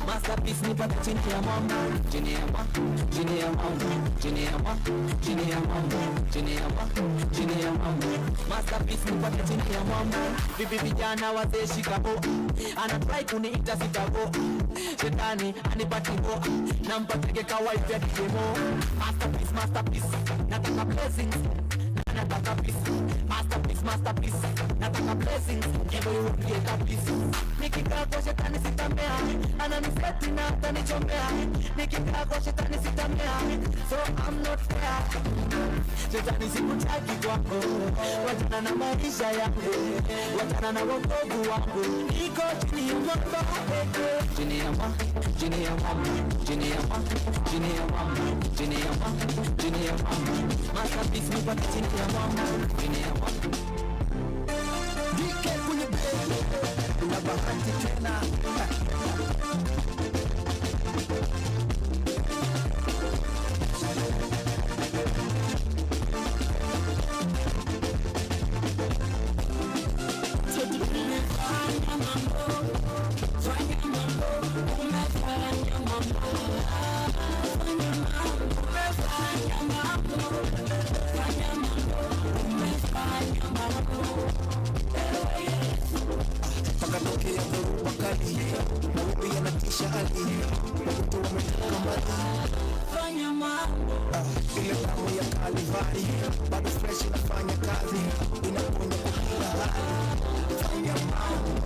Masterpiece nipa chini ya mama, chini ya mama, chini ya mama, chini ya mama, chini ya mama, chini ya mama, chini ya mama. Masterpiece nipa chini ya mama. Bibi vijana wazee shikabo, anatrai kuniita sitabo. Shetani anipati ho, nampatike kawaii ya demo. Masterpiece, masterpiece, nataka blessings. Nataka peace, masterpiece, masterpiece. Nataka blessings, never you create a peace. Nikikaa kwa shetani sitamea, ananiseti na atanichomea. Nikikaa kwa shetani sitamea, so I'm not fair. Shetani sikutaki kwako, wachana na maisha yangu, wachana na wokovu wangu. Niko chini ya mwamba, chini ya mwamba, chini ya mwamba, chini ya mwamba, chini ya mwamba, chini ya mwamba, chini ya mwamba. Masterpiece nipa chini ya mwamba, chini ya mwamba. DK kwenye bed, una bahati tena. Pakatokea dhoruba kali, mawimbi yanatisha hali, wakutu wametoka mbali. Fanya mambo, ile damu ya Kalvari, bado fresh inafanya kazi, inaponya kwa kila hali. Fanya mambo,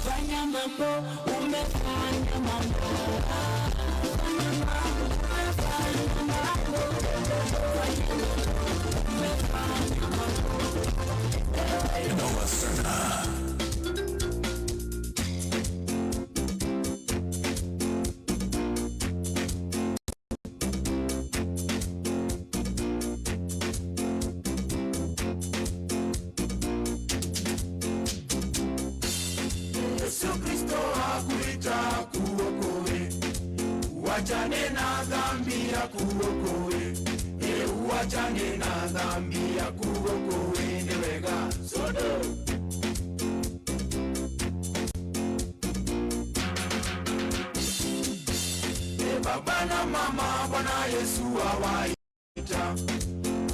fanya mambo, umefanya mambo. Fanya mambo, umefanya mambo. Fanya mambo, umefanya mambo. Noah Serna. Yesu Kristo hakuita kuokoe, uachane na dhambi ya kuokoe. Uachane na dhambi ya kuokoe, niwega sodo. Baba na mama, Bwana Yesu awaita,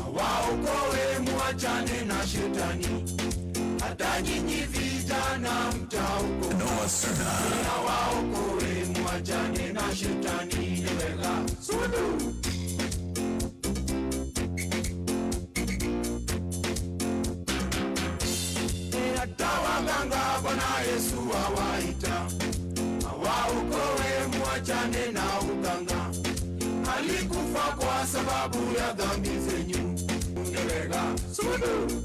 awaokoe, muachane na shetani. Hata nyinyi vijana mtaokoka. Noah Serna. Awaokoe, muachane na shetani, niwega sodo. waganga Bwana Yesu awaita, waokoe muachane na uganga. Alikufa kwa sababu ya dhambi zenyu. Ngewega sudu